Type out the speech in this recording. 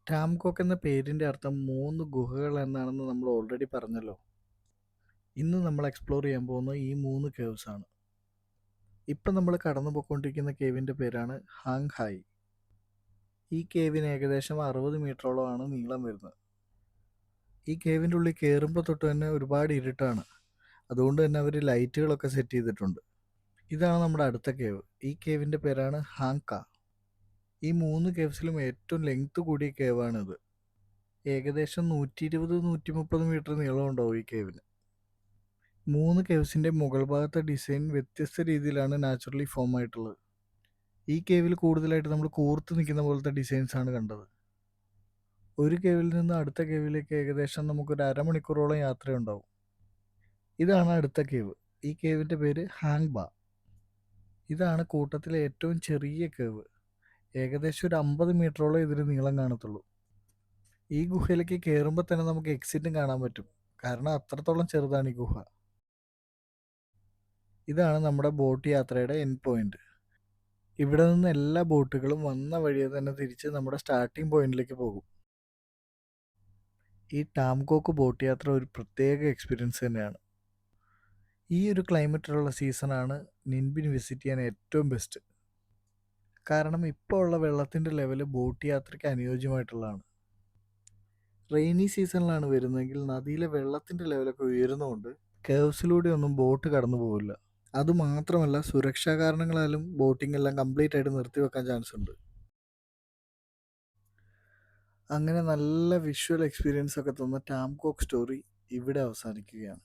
ടാംകോക്ക് എന്ന പേരിൻ്റെ അർത്ഥം 3 ഗുഹകൾ എന്നാണെന്ന് നമ്മൾ ഓൾറെഡി പറഞ്ഞല്ലോ. ഇന്ന് നമ്മൾ എക്സ്പ്ലോർ ചെയ്യാൻ പോകുന്ന ഈ 3 കേവ്സ് ആണ്. ഇപ്പം നമ്മൾ കടന്നു പോയിക്കൊണ്ടിരിക്കുന്ന കേവിൻ്റെ പേരാണ് ഹാങ് ഹായ്. ഈ കേവിന് ഏകദേശം 60 മീറ്ററോളമാണ് നീളം വരുന്നത്. ഈ കേവിൻ്റെ ഉള്ളിൽ കയറുമ്പോൾ തൊട്ട് തന്നെ ഒരുപാട് ഇരുട്ടാണ്. അതുകൊണ്ട് തന്നെ അവർ ലൈറ്റുകളൊക്കെ സെറ്റ് ചെയ്തിട്ടുണ്ട്. ഇതാണ് നമ്മുടെ അടുത്ത കേവ്. ഈ കേവിൻ്റെ പേരാണ് ഹാങ് കാ. ഈ 3 കേവ്സിലും ഏറ്റവും ലെങ്ത് കൂടിയ കേവാണിത്. ഏകദേശം 120-130 മീറ്റർ നീളം ഉണ്ടാവും ഈ കേവിന്. 3 കേവ്സിൻ്റെ മുകൾ ഭാഗത്തെ ഡിസൈൻ വ്യത്യസ്ത രീതിയിലാണ് നാച്ചുറലി ഫോം ആയിട്ടുള്ളത്. ഈ കേവിൽ കൂടുതലായിട്ട് നമ്മൾ കൂർത്ത് നിൽക്കുന്ന പോലത്തെ ഡിസൈൻസ് ആണ് കണ്ടത്. ഒരു കേവിൽ നിന്ന് അടുത്ത കേവിലേക്ക് ഏകദേശം നമുക്കൊരു അരമണിക്കൂറോളം യാത്രയുണ്ടാവും. ഇതാണ് അടുത്ത കേവ്. ഈ കേവിൻ്റെ പേര് ഹാങ് ബാ. ഇതാണ് കൂട്ടത്തിലെ ഏറ്റവും ചെറിയ കേവ്. ഏകദേശം ഒരു 50 മീറ്ററോളം ഇതിന് നീളം കാണത്തുള്ളൂ. ഈ ഗുഹയിലേക്ക് കയറുമ്പോൾ തന്നെ നമുക്ക് എക്സിറ്റും കാണാൻ പറ്റും. കാരണം അത്രത്തോളം ചെറുതാണ് ഈ ഗുഹ. ഇതാണ് നമ്മുടെ ബോട്ട് യാത്രയുടെ എൻഡ് പോയിന്റ്. ഇവിടെ നിന്ന് എല്ലാ ബോട്ടുകളും വന്ന വഴിയെ തന്നെ തിരിച്ച് നമ്മുടെ സ്റ്റാർട്ടിംഗ് പോയിന്റിലേക്ക് പോകും. ഈ ടാംകോക്ക് ബോട്ട് യാത്ര ഒരു പ്രത്യേക എക്സ്പീരിയൻസ് തന്നെയാണ്. ഈ ഒരു ക്ലൈമറ്റിലുള്ള സീസണാണ് നിൻബിൻ വിസിറ്റ് ചെയ്യാൻ ഏറ്റവും ബെസ്റ്റ്. കാരണം ഇപ്പോൾ ഉള്ള വെള്ളത്തിൻ്റെ ലെവൽ ബോട്ട് യാത്രയ്ക്ക് അനുയോജ്യമായിട്ടുള്ളതാണ്. റെയിനി സീസണിലാണ് വരുന്നതെങ്കിൽ നദിയിലെ വെള്ളത്തിൻ്റെ ലെവലൊക്കെ ഉയരുന്നതുകൊണ്ട് കേവ്സിലൂടെ ഒന്നും ബോട്ട് കടന്നു പോകില്ല. അതുമാത്രമല്ല, സുരക്ഷാ കാരണങ്ങളാലും ബോട്ടിംഗ് എല്ലാം കംപ്ലീറ്റ് ആയിട്ട് നിർത്തിവെക്കാൻ ചാൻസ് ഉണ്ട്. അങ്ങനെ നല്ല വിഷ്വൽ എക്സ്പീരിയൻസ് ഒക്കെ തന്ന ടാംകോക്ക് സ്റ്റോറി ഇവിടെ അവസാനിക്കുകയാണ്.